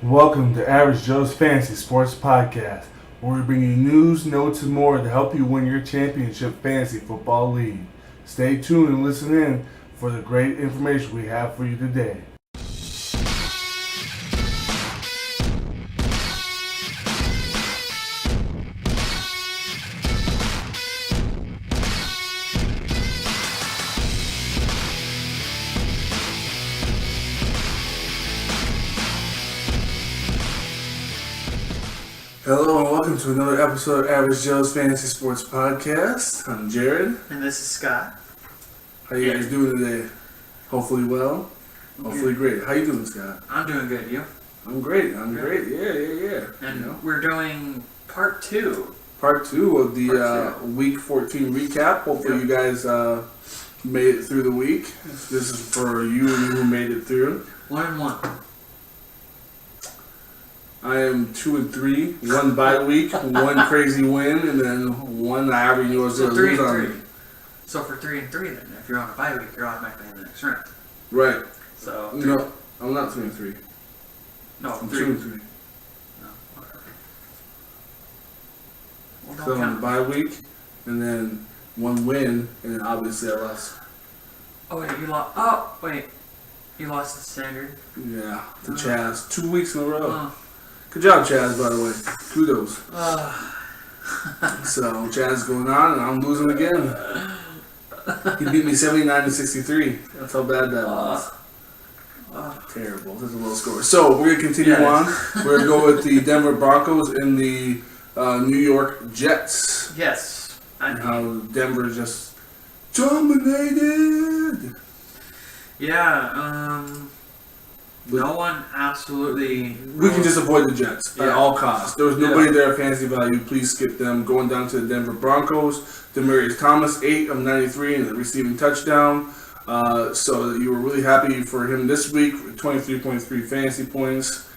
Welcome to Average Joe's Fantasy Sports Podcast, where we bring you news, notes, and more to help you win your championship fantasy football league. Stay tuned and listen in for the great information we have for you today. Hello and welcome to another episode of Average Joe's Fantasy Sports Podcast. I'm Jared. And this is Scott. How you guys doing today? Hopefully well. Hopefully great. How you doing, Scott? I'm doing good. You? I'm great. Yeah. And we're doing part two. Part two of the Week 14 recap. Hopefully you guys made it through the week. This is for you who made it through. 1-1. I am 2-3. One bye week, one crazy win, and then one I already knew I was going to lose on. So for 3-3 then, if you're on a bye week, you're automatically in the next round. Right. So no, I'm not 3-3. No, I'm 2-3. 2-3. No, whatever. Well, So I'm on a bye week, and then one win, and then obviously I lost. Oh wait, you lost. Oh wait, you lost the standard. Yeah, to Chaz. 2 weeks in a row. Oh. Good job, Chaz, by the way. Kudos. So, Chaz going on, and I'm losing again. He beat me 79-63. That's how bad that was. Terrible. That's a low score. So, we're going to continue on. We're going to go with the Denver Broncos and the New York Jets. Yes. And how Denver just dominated. Yeah, no one absolutely... We can just avoid the Jets at all costs. There was nobody there at fantasy value. Please skip them. Going down to the Denver Broncos. Demaryius Thomas, 8 of 93 and a receiving touchdown. So you were really happy for him this week. 23.3 fantasy points.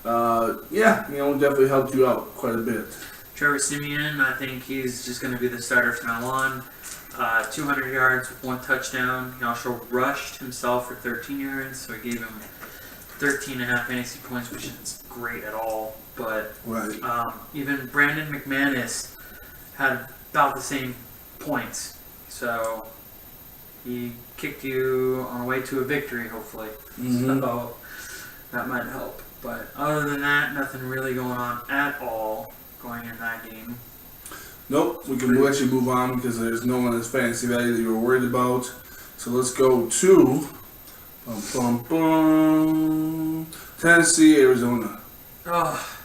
Definitely helped you out quite a bit. Trevor Siemian, I think he's just going to be the starter from now on. 200 yards with 1 touchdown. He also rushed himself for 13 yards, so he gave him 13.5 fantasy points, which is great at all. But even Brandon McManus had about the same points. So he kicked you on the way to a victory, hopefully. Mm-hmm. So that might help. But other than that, nothing really going on at all going in that game. Nope, we can let you move on because there's no one that's fantasy value that you were worried about. So let's go to Tennessee, Arizona. Oh.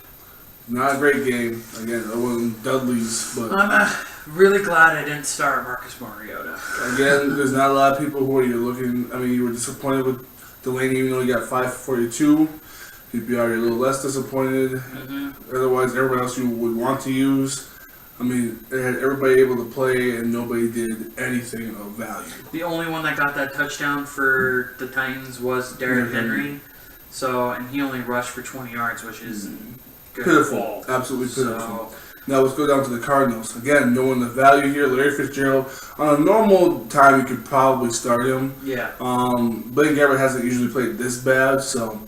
Not a great game. Again, it wasn't Dudley's, but I'm really glad I didn't start Marcus Mariota. Again, there's not a lot of people who are looking. I mean, you were disappointed with Delaney, even though he got 5 for 42. You'd be already a little less disappointed. Mm-hmm. Otherwise, everyone else you would want to use. I mean, they had everybody able to play, and nobody did anything of value. The only one that got that touchdown for the Titans was Derrick Henry. So, and he only rushed for 20 yards, which is good. Pitiful. Absolutely pitiful. Now let's go down to the Cardinals. Again, knowing the value here, Larry Fitzgerald. On a normal time, you could probably start him. Yeah. Blaine Gabbert hasn't usually played this bad, so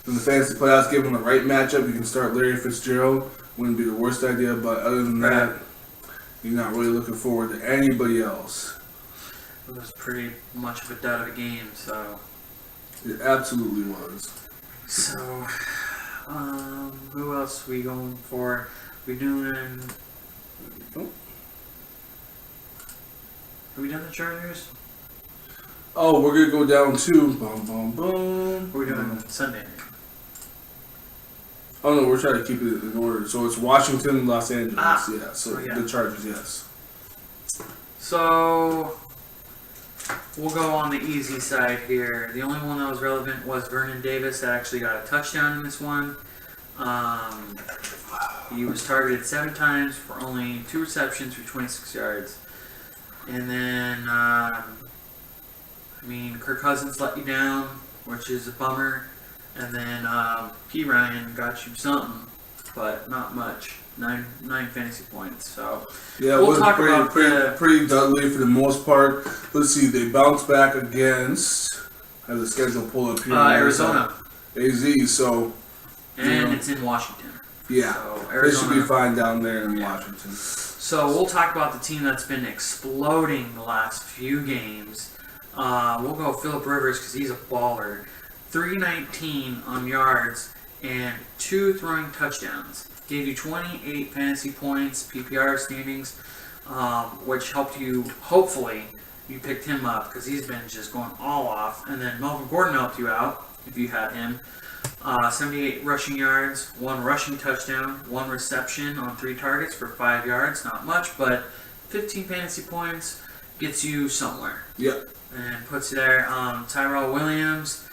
in the fantasy playoffs, given the right matchup, you can start Larry Fitzgerald. Wouldn't be the worst idea, but other than that, you're not really looking forward to anybody else. It was pretty much of a dud of a game, so. It absolutely was. So, who else are we going for? We doing... Have we done the Chargers? Oh, we're going to go down to... We're doing Sunday night. Oh, no, we're trying to keep it in order. So it's Washington, Los Angeles. The Chargers, yes. So, we'll go on the easy side here. The only one that was relevant was Vernon Davis that actually got a touchdown in this one. He was targeted 7 times for only 2 receptions for 26 yards. And then, Kirk Cousins let you down, which is a bummer. And then P. Ryan got you something, but not much. 9 fantasy points. So yeah, we'll talk about pretty Dudley for the most part. Let's see, they bounced back against. I have the schedule pulled up here. Arizona. AZ. So and it's in Washington. Yeah, so they should be fine down there in Washington. So we'll talk about the team that's been exploding the last few games. We'll go Phillip Rivers because he's a baller. 319 on yards and 2 throwing touchdowns. Gave you 28 fantasy points, PPR standings, which helped you, hopefully, you picked him up because he's been just going all off. And then Melvin Gordon helped you out if you had him. 78 rushing yards, 1 rushing touchdown, 1 reception on 3 targets for 5 yards. Not much, but 15 fantasy points gets you somewhere. Yep. And puts you there. Tyrell Williams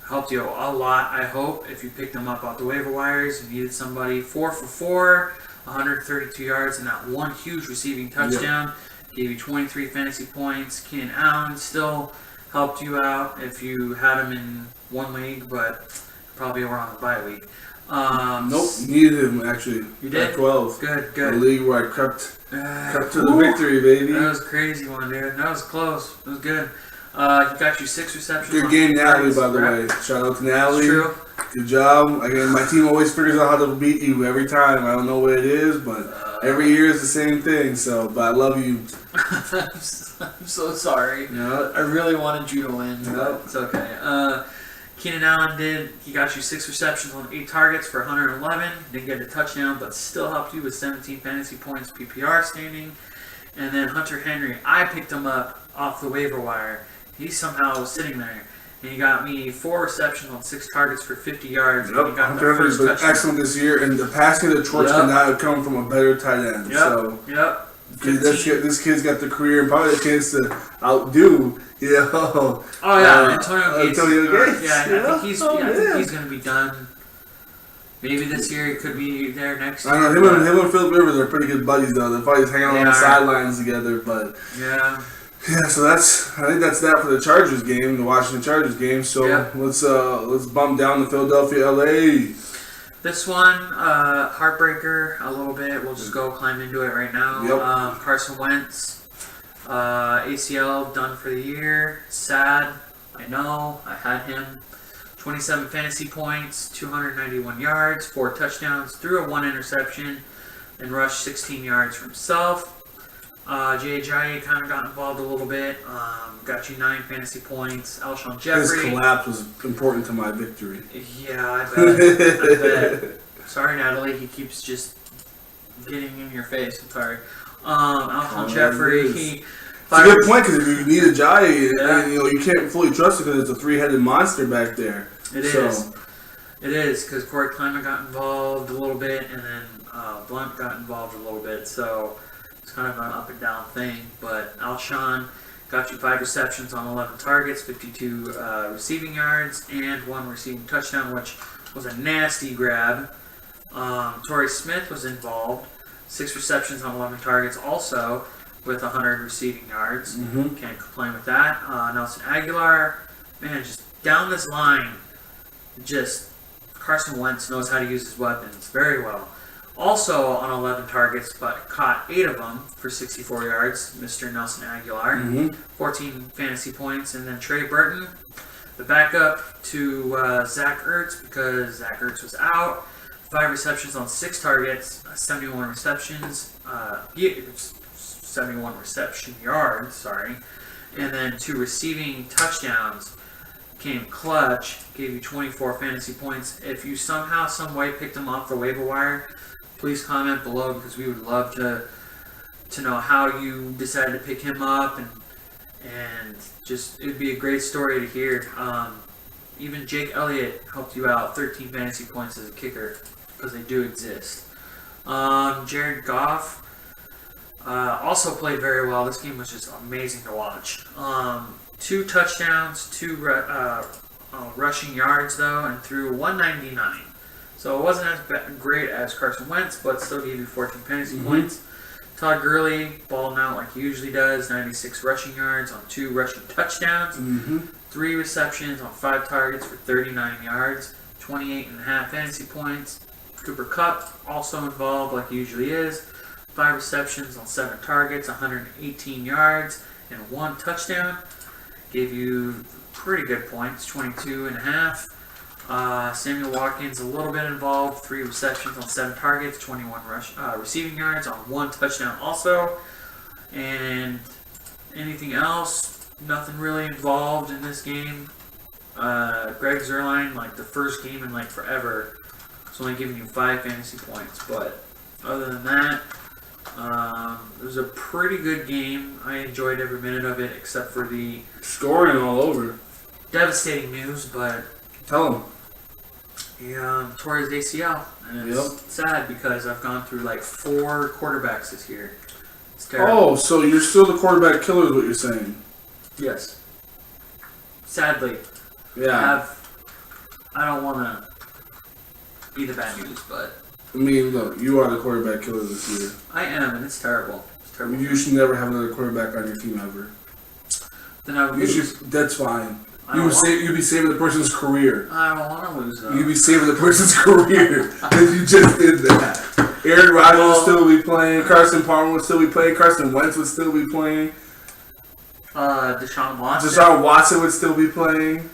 helped you a lot, I hope, if you picked him up off the waiver wires. You needed somebody. 4 for 4, 132 yards, and that 1 huge receiving touchdown. Yep. Gave you 23 fantasy points. Keenan Allen still helped you out if you had him in 1 league, but probably were on the bye week. Nope, needed him actually. You did? At 12. Good. The league where I crept to the victory, baby. That was a crazy one, dude. That was close. It was good. He got you 6 receptions. Good game, Natalie, by the way. Shout out to Natalie. True. Good job. Again, my team always figures out how to beat you every time. I don't know what it is, but every year is the same thing. So, but I love you. I'm so sorry. Yeah. I really wanted you to win, Yeah. but it's okay. Keenan Allen he got you 6 receptions on 8 targets for 111. Didn't get a touchdown, but still helped you with 17 fantasy points PPR standing. And then Hunter Henry, I picked him up off the waiver wire. He somehow was sitting there. And he got me 4 receptions on 6 targets for 50 yards. Yep. And he got Hunter Henry's been excellent this year, and the passing to Torch could not have come from a better tight end. Yep. So, yep. this kid's got the career and probably the chance to outdo, Oh yeah, Antonio Gates. Yeah, I think he's going to be done. Maybe this year. It could be there next year. I don't know. Him and Phillip Rivers are pretty good buddies, though. They're probably hanging out on the sidelines together, but yeah. Yeah, so I think that's that for the Chargers game, the Washington Chargers game. So let's bump down to Philadelphia, LA. This one, heartbreaker a little bit. We'll just go climb into it right now. Yep. Carson Wentz, ACL done for the year. Sad, I know. I had him. 27 fantasy points, 291 yards, 4 touchdowns, threw a 1 interception, and rushed 16 yards for himself. J.J. kind of got involved a little bit. Got you 9 fantasy points. Alshon Jeffrey. His collapse was important to my victory. Yeah, I bet. Sorry, Natalie. He keeps just getting in your face. I'm sorry. Alshon Jeffrey. It's a good point because if you need a Jai, and, you can't fully trust it because it's a 3-headed monster back there. It is. It is because Corey Kleiman got involved a little bit, and then Blunt got involved a little bit. So it's kind of an up and down thing. But Alshon got you 5 receptions on 11 targets, 52 receiving yards, and 1 receiving touchdown, which was a nasty grab. Torrey Smith was involved, 6 receptions on 11 targets, also with 100 receiving yards. Can't complain with that. Nelson Aguilar, man, just down this line, just Carson Wentz knows how to use his weapons very well. Also on 11 targets, but caught 8 of them for 64 yards, Mr. Nelson Aguilar. 14 fantasy points. And then Trey Burton, the backup to Zach Ertz, because Zach Ertz was out. 5 receptions on 6 targets, 71 receptions. 71 reception yards, sorry. And then 2 receiving touchdowns. Came clutch, gave you 24 fantasy points. If you somehow, some way picked him off the waiver wire, please comment below because we would love to know how you decided to pick him up, and just it'd be a great story to hear. Even Jake Elliott helped you out, 13 fantasy points as a kicker because they do exist. Jared Goff also played very well. This game was just amazing to watch. 2 touchdowns, 2 rushing yards though, and threw 199. So it wasn't as great as Carson Wentz, but still gave you 14 fantasy points. Todd Gurley balling out like he usually does, 96 rushing yards on 2 rushing touchdowns, 3 receptions on 5 targets for 39 yards, 28.5 fantasy points. Cooper Kupp also involved like he usually is, 5 receptions on 7 targets, 118 yards, and 1 touchdown. Gave you pretty good points, 22.5. Samuel Watkins a little bit involved, 3 receptions on 7 targets, 21 receiving yards on 1 touchdown also. And anything else? Nothing really involved in this game. Greg Zuerlein, like the first game in like forever, is only giving you 5 fantasy points. But other than that, it was a pretty good game. I enjoyed every minute of it, except for the scoring all over. Devastating news, but Tell him. he tore his ACL, and it's sad because I've gone through like 4 quarterbacks this year. It's terrible. Oh, so you're still the quarterback killer is what you're saying? Yes. Sadly. Yeah. I don't want to be the bad news, but I mean, look, you are the quarterback killer this year. I am, and it's terrible. It's terrible. You should never have another quarterback on your team ever. Then I would lose. That's fine. You'd be saving the person's career. I don't want to lose, though. You'd be saving the person's career if you just did that. Aaron Rodgers would still be playing. Carson Palmer would still be playing. Carson Wentz would still be playing. Deshaun Watson. Deshaun Watson would still be playing.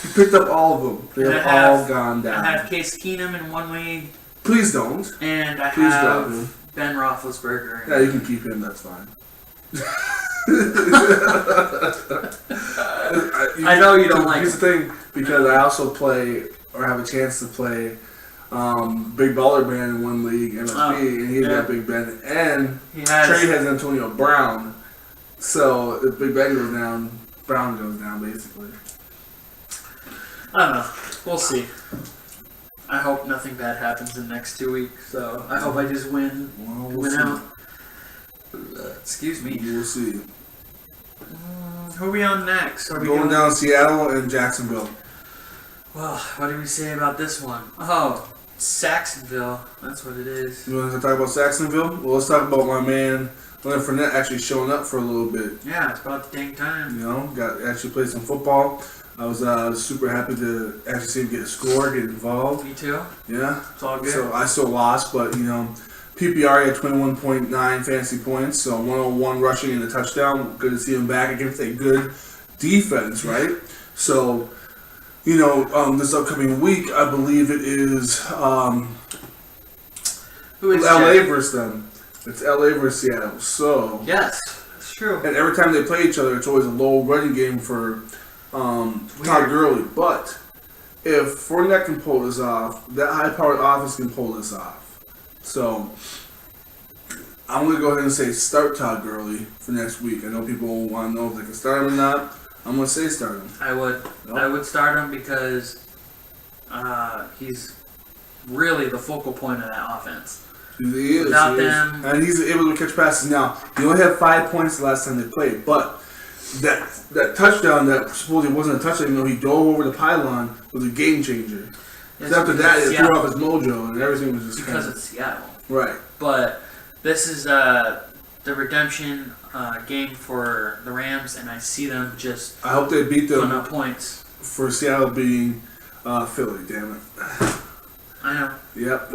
You picked up all of them. They're all gone down. I have Case Keenum in 1 league. Please don't. And I Please have don't. Ben Roethlisberger. Yeah, you can keep him. That's fine. I know you don't like Here's the thing, because I also play, or have a chance to play, Big Baller Band in 1 league, MSB, and he's got Big Ben, and Trey has Antonio Brown. So if Big Ben goes down, Brown goes down, basically. I don't know. We'll see. I hope nothing bad happens in the next 2 weeks. So I hope I just win out. Excuse me. We'll see. Who are we on next? Are we going down Seattle and Jacksonville. Well, what did we say about this one? Oh, Saxonville. That's what it is. You want to talk about Saxonville? Well, let's talk about my man Leonard Fournette actually showing up for a little bit. Yeah, it's about the dang time. You know, actually played some football. I was super happy to actually see him get a score, get involved. Me too. Yeah. It's all good. So I still lost, but, you know, PPR had 21.9 fantasy points, so 101 rushing and a touchdown. Good to see him back against a good defense, right? So, you know, this upcoming week, I believe it is Who is LA versus them. It's LA versus Seattle. So yes, it's true. And every time they play each other, it's always a low running game for Todd Gurley. But if Fournette can pull this off, that high-powered offense can pull this off. So I'm going to go ahead and say start Todd Gurley for next week. I know people want to know if they can start him or not. I'm going to say start him. I would. Yep. I would start him because he's really the focal point of that offense. He is. Without them, and he's able to catch passes. Now, he only had 5 points the last time they played, but that touchdown that supposedly wasn't a touchdown, even though he dove over the pylon, was a game changer. Yes, after that, it threw off his mojo, and everything was just because it's Seattle. Right. But this is the redemption game for the Rams, and I see them just. I hope they beat them. Putting up points for Seattle beating Philly. Damn it. I know. Yep.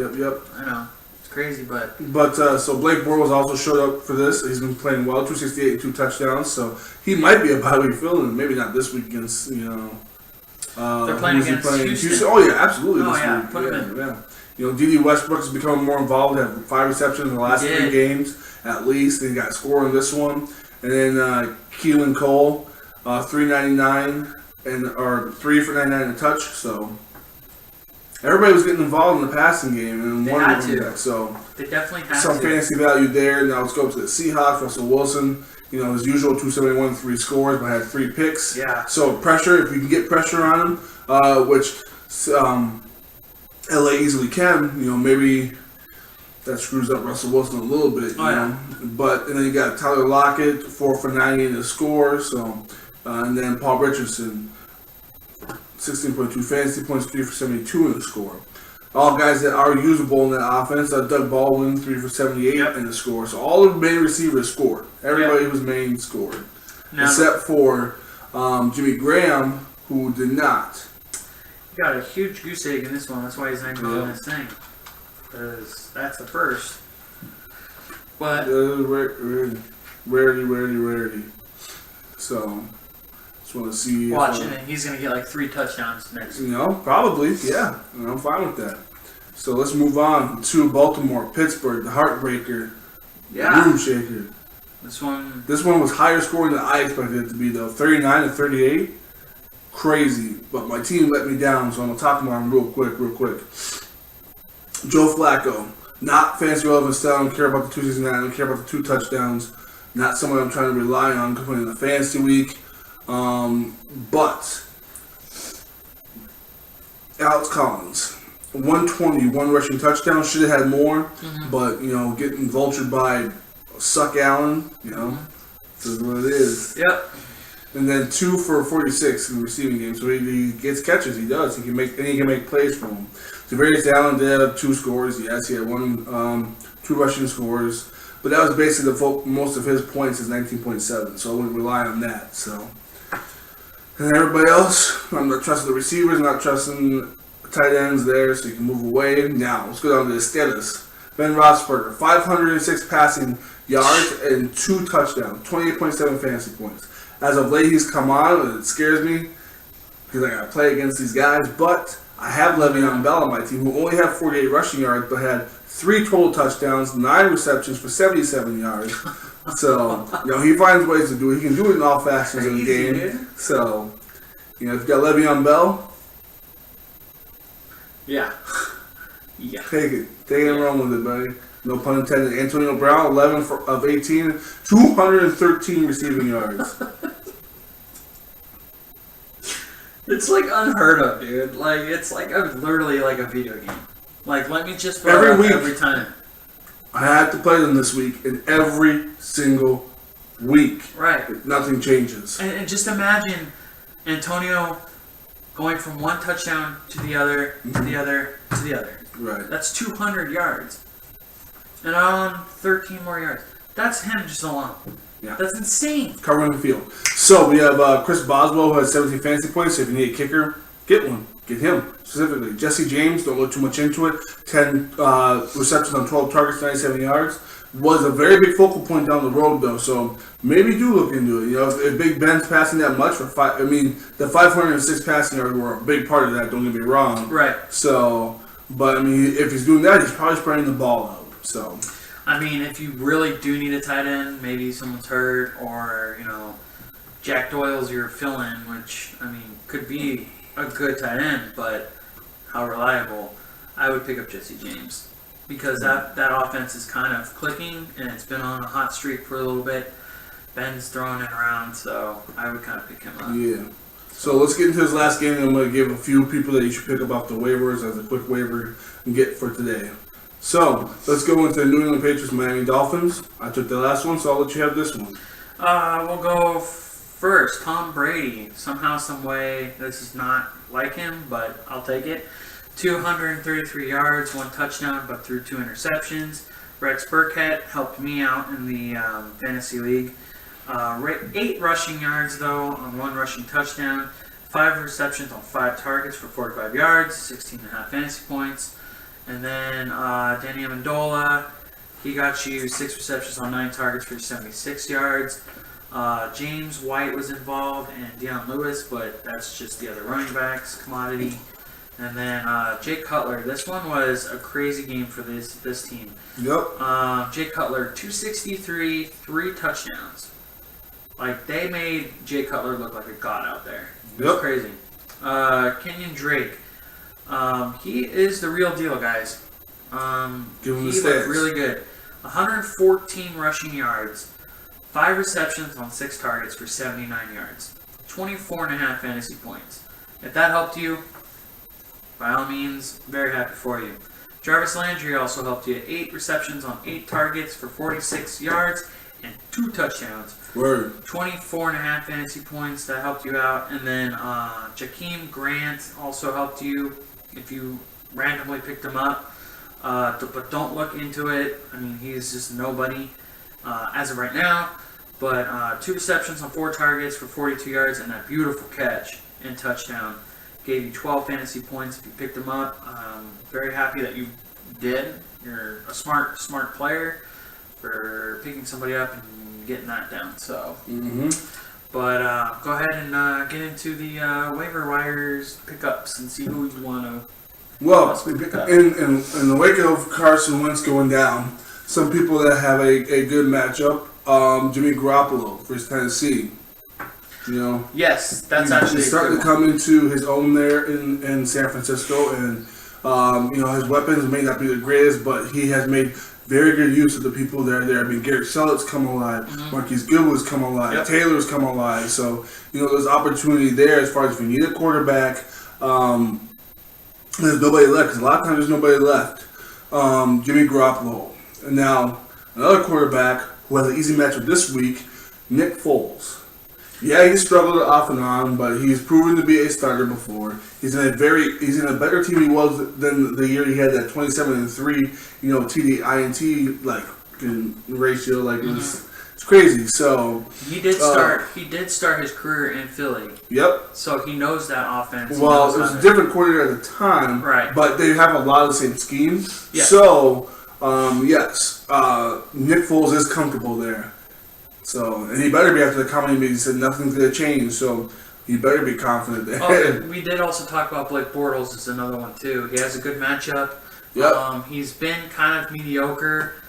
I know. Crazy, but so Blake Bortles also showed up for this. He's been playing well, 268 and 2 touchdowns. So he might be a bye week fill-in. Maybe not this week against they're playing against Houston. Oh yeah, absolutely. Oh this yeah, week. put him in. Yeah. You know, D.D. Westbrook has become more involved. Had 5 receptions in the last 3 games at least. He got a score in this one, and then Keelan Cole, 399 or 3 for 99 and a touch. So. Everybody was getting involved in the passing game, and they had to. Back, so they definitely had some fantasy value there. Now let's go up to the Seahawks. Russell Wilson, you know, his usual 271, 3 scores, but had 3 picks. Yeah. So pressure, if you can get pressure on him, which LA easily can, you know, maybe that screws up Russell Wilson a little bit. You know? But and then you got Tyler Lockett, 4 for 90 in the score. So and then Paul Richardson. 16.2 fantasy points, 3 for 72 in the score. All guys that are usable in that offense. Doug Baldwin, 3 for 78 in the score. So all of the main receivers scored. Everybody who's main scored. Except for Jimmy Graham, who did not. He got a huge goose egg in this one. That's why he's not going on this thing. Because that's the first. But rarity. So it's Just want to see. Watching it, he's going to get like 3 touchdowns next week. You know, probably, yeah. And I'm fine with that. So let's move on to Baltimore, Pittsburgh, the heartbreaker, room shaker. This one was higher scoring than I expected it to be, though. 39-38, crazy. But my team let me down, so I'm gonna talk about him real quick. Joe Flacco, not fantasy relevant style. I don't care about the 269. I don't care about the 2 touchdowns. Not someone I'm trying to rely on coming in the fantasy week. But Alex Collins. 120, 1 rushing touchdown. Should have had more, but getting vultured by Suck Allen, this is what it is. Yep. And then 2 for 46 in the receiving game. So he gets catches. He does. He can make plays for him. Javarius Allen did have 2 scores. Yes, he had 2 rushing scores, but that was basically most of his points is 19.7. So I wouldn't rely on that. So, and everybody else, I'm not trusting the receivers. Not trusting tight ends there, so you can move away. Now, let's go down to the status. Ben Roethlisberger, 506 passing yards and 2 touchdowns, 28.7 fantasy points. As of late, he's come on, and it scares me because I got to play against these guys. But I have Le'Veon Bell on my team, who only had 48 rushing yards, but had 3 total touchdowns, 9 receptions for 77 yards. So, he finds ways to do it. He can do it in all facets of the game. Dude. So, if you got Le'Veon Bell, yeah. Take it and run with it, buddy. No pun intended. Antonio Brown, 11 of 18, 213 receiving yards. It's like unheard of, dude. Like it's like literally like a video game. Like let me just every time. I had to play them this week, and every single week, right? Nothing changes. And just imagine Antonio going from 1 touchdown to the other, to the other, to the other. Right. That's 200 yards. And on 13 more yards. That's him just alone. Yeah. That's insane. Covering the field. So we have Chris Boswell, who has 17 fantasy points. So if you need a kicker, get one. Get him specifically. Jesse James, don't look too much into it. 10 receptions on 12 targets, 97 yards. Was a very big focal point down the road, though. So maybe do look into it. If Big Ben's passing that much for the 506 passing yards were a big part of that. Don't get me wrong. Right. So, but if he's doing that, he's probably spreading the ball out. So, if you really do need a tight end, maybe someone's hurt, or Jack Doyle's your fill-in, which could be a good tight end, but how reliable? I would pick up Jesse James. Because that offense is kind of clicking, and it's been on a hot streak for a little bit. Ben's throwing it around, so I would kind of pick him up. Yeah. So let's get into his last game, and I'm going to give a few people that you should pick up off the waivers as a quick waiver and get for today. So let's go into New England Patriots, Miami Dolphins. I took the last one, so I'll let you have this one. We'll go first. Tom Brady. Somehow, some way, this is not like him, but I'll take it. 233 yards, 1 touchdown, but threw 2 interceptions. Rex Burkhead helped me out in the fantasy league. 8 rushing yards, though, on 1 rushing touchdown. 5 receptions on 5 targets for 45 yards, 16.5 fantasy points. And then Danny Amendola, he got you 6 receptions on 9 targets for 76 yards. James White was involved and Deion Lewis, but that's just the other running backs, commodity. And then Jay Cutler. This one was a crazy game for this team. Yep. Jay Cutler, 263, 3 touchdowns. Like, they made Jay Cutler look like a god out there. It was crazy. Kenyon Drake. He is the real deal, guys. Give him the he stats. looked really good. 114 rushing yards. 5 receptions on 6 targets for 79 yards. 24.5 fantasy points. If that helped you, by all means, very happy for you. Jarvis Landry also helped you. 8 receptions on 8 targets for 46 yards and 2 touchdowns. Word. 24.5 fantasy points. That helped you out. And then Jakeem Grant also helped you if you randomly picked him up. But don't look into it. He's just nobody as of right now. But 2 receptions on 4 targets for 42 yards and that beautiful catch and touchdown. Gave you 12 fantasy points if you picked him up. Very happy that you did. You're a smart player for picking somebody up and getting that down. So, But go ahead and get into the waiver wires pickups and see who you want to Well, possibly pick up. in the wake of Carson Wentz going down, some people that have a good matchup, Jimmy Garoppolo versus Tennessee. You know, Yes, that's actually he's starting to come into his own there in San Francisco, and you know, his weapons may not be the greatest, but he has made very good use of the people that are there. I mean, Garrett Sellett's come alive, Marquise Goodwin's come alive, Taylor's come alive. So you know, there's opportunity there as far as if you need a quarterback. There's nobody left because a lot of times there's nobody left. Jimmy Garoppolo, and now another quarterback who has an easy matchup this week, Nick Foles. Yeah, he struggled off and on, but he's proven to be a starter before. He's in a better team he was than the year he had that 27-3, you know, TD INT like ratio, like it's crazy. So he did start. He did start his career in Philly. Yep. So he knows that offense. Well, it was a different coordinator at the time, right? But they have a lot of the same schemes. Yeah. So yes, Nick Foles is comfortable there. So, and he better be after the comedy meeting. He said nothing's going to change, so he better be confident there. Oh, we did also talk about Blake Bortles as another one, too. He has a good matchup. Yep. He's been kind of mediocre.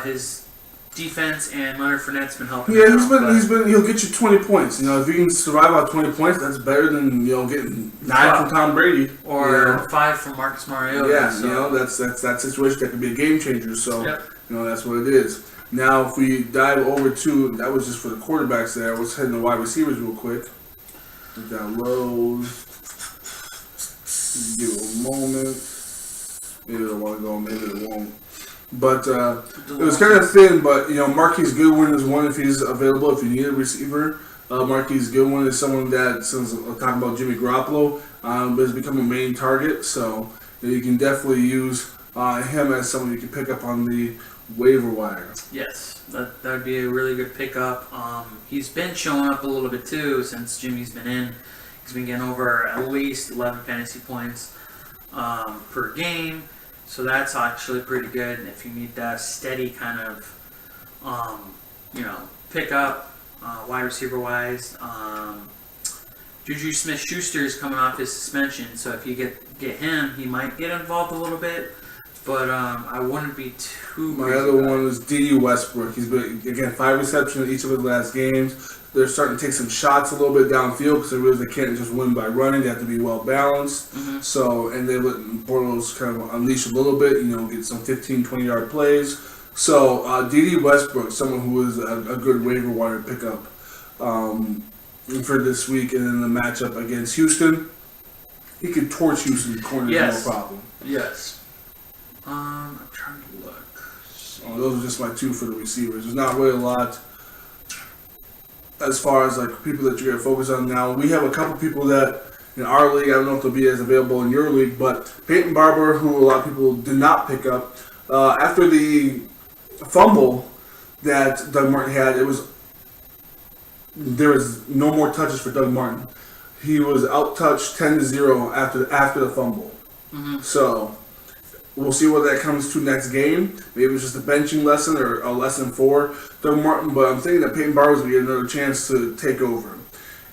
His defense and Leonard Fournette's been helping him out, he'll get you 20 points. You know, if you can survive on 20 points, that's better than, you know, getting 9 from Tom Brady. Or 5 from Marcus Mariota. Yeah, so. you know, that's that situation that could be a game changer. So, you know, that's what it is. Now, if we dive over to, that was just for the quarterbacks there. Let's head into wide receivers real quick. We got lows. Give it a moment. Maybe it'll want to go, maybe it won't. But it was kind of thin, but, you know, Marquise Goodwin is one if he's available, if you need a receiver. Marquise Goodwin is someone that, since we're talking about Jimmy Garoppolo, has become a main target. So you can definitely use him as someone you can pick up on the waiver wire. Yes, that would be a really good pickup. He's been showing up a little bit too since Jimmy's been in. He's been getting over at least 11 fantasy points per game, so that's actually pretty good. And if you need that steady kind of, you know, pickup wide receiver wise, Juju Smith-Schuster is coming off his suspension, so if you get him, he might get involved a little bit. But I wouldn't be too. My other one was D.D. Westbrook. He's been, again, 5 receptions in each of his last games. They're starting to take some shots a little bit downfield because they realize they can't just win by running. They have to be well balanced. So, and they let Bortles kind of unleash a little bit, you know, get some 15, 20-yard plays. So, D.D. Westbrook, someone who is a good waiver wire pickup for this week. And then the matchup against Houston, he could torch Houston's corner, no problem. Yes. I'm trying to look. Oh, those are just my 2 for the receivers. There's not really a lot as far as like people that you're going to focus on now. We have a couple people that in our league, I don't know if they'll be as available in your league, but Peyton Barber, who a lot of people did not pick up, after the fumble that Doug Martin had, there was no more touches for Doug Martin. He was out-touched 10-0 after the fumble. So we'll see what that comes to next game. Maybe it's just a benching lesson or a lesson for Doug Martin, but I'm thinking that Peyton Barber's going to get another chance to take over.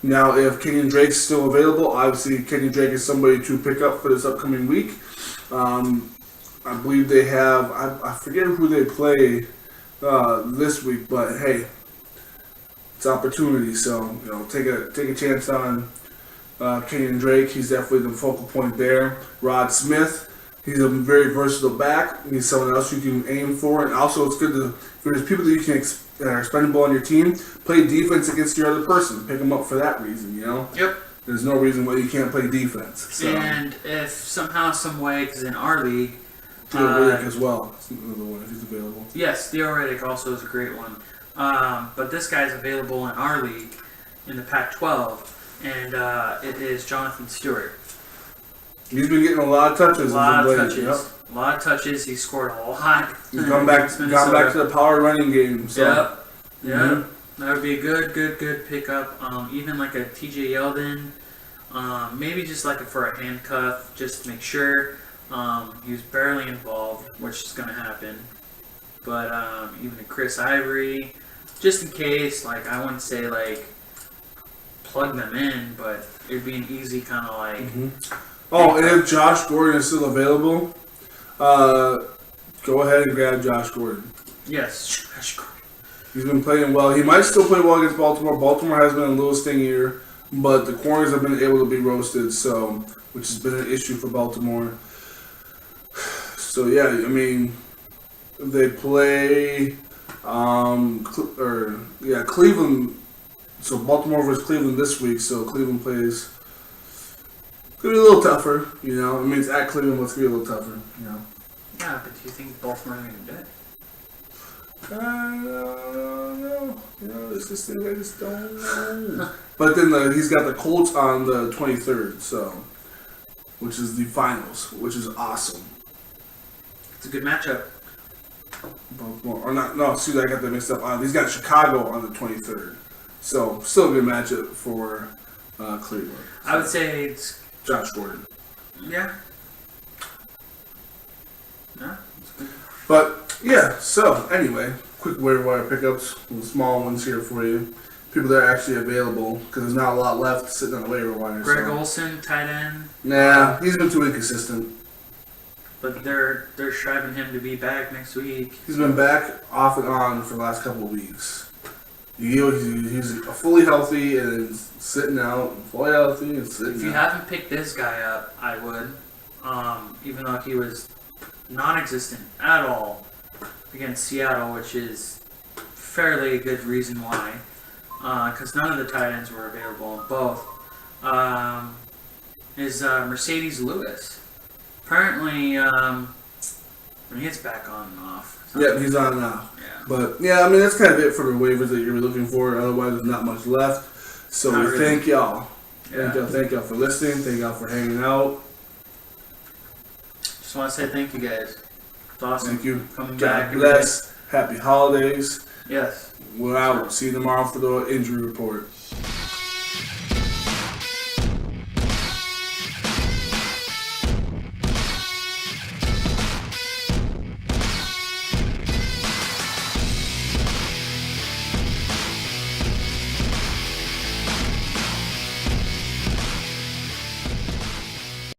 Now, if Kenyon Drake's still available, obviously Kenyon Drake is somebody to pick up for this upcoming week. I believe they have, I forget who they play this week, but hey, it's opportunity. So, you know, take a chance on Kenyon Drake. He's definitely the focal point there. Rod Smith. He's a very versatile back. He's someone else you can aim for. And also, it's good to, if there's people that you can that are expendable on your team, play defense against your other person. Pick them up for that reason, you know? Yep. There's no reason why you can't play defense. So. And if somehow, some way, because in our league... Theoretic as well. That's another one if he's available. Yes, Theoretic also is a great one. But this guy's available in our league, in the Pac-12, and it is Jonathan Stewart. He's been getting a lot of touches. A lot of touches. He scored a lot. He's gone back to the power running game. So. Yep. That would be a good pickup. Even like a TJ Yeldon. Maybe just like for a handcuff, just to make sure. He was barely involved, which is going to happen. But even a Chris Ivory, just in case. Like I wouldn't say like plug them in, but it'd be an easy kind of like. Oh, and if Josh Gordon is still available, go ahead and grab Josh Gordon. Yes, Josh Gordon. He's been playing well. He might still play well against Baltimore. Baltimore has been a little stingier, but the corners have been able to be roasted, so which has been an issue for Baltimore. So yeah, I mean, they play, Cleveland. So Baltimore versus Cleveland this week. So Cleveland plays. Gonna be a little tougher, you know. I mean, it's at Cleveland, but it's gonna be a little tougher, you know. Yeah, but do you think Baltimore are gonna do it? No. You know, it's just thing I just don't know. But then he's got the Colts on the 23rd, so which is the finals, which is awesome. It's a good matchup. Baltimore, or not? No, see, I got that mixed up. He's got Chicago on the 23rd, so still a good matchup for Cleveland. So, I would say it's Josh Gordon. yeah. Yeah, it's good. But yeah, so anyway, quick waiver wire pickups, some small ones here for you. People that are actually available because there's not a lot left sitting on the waiver wire. Greg Olsen, tight end. Nah, he's been too inconsistent. But they're striving him to be back next week. He's been back off and on for the last couple of weeks. He's fully healthy and then sitting out, fully healthy and sitting out. If you haven't picked this guy up, I would. Even though he was non-existent at all against Seattle, which is fairly a good reason why. Because none of the tight ends were available in both. Is Mercedes Lewis. Apparently, he gets back on and off. Yeah, he's on now. Yeah. But yeah, I mean that's kind of it for the waivers that you're looking for. Otherwise, there's not much left. So Not we really. thank y'all. Yeah. Thank y'all for listening. Thank y'all for hanging out. Just want to say thank you guys. It's awesome. Thank you. Coming God back. bless. Happy holidays. Yes. We're out. See you tomorrow for the injury report.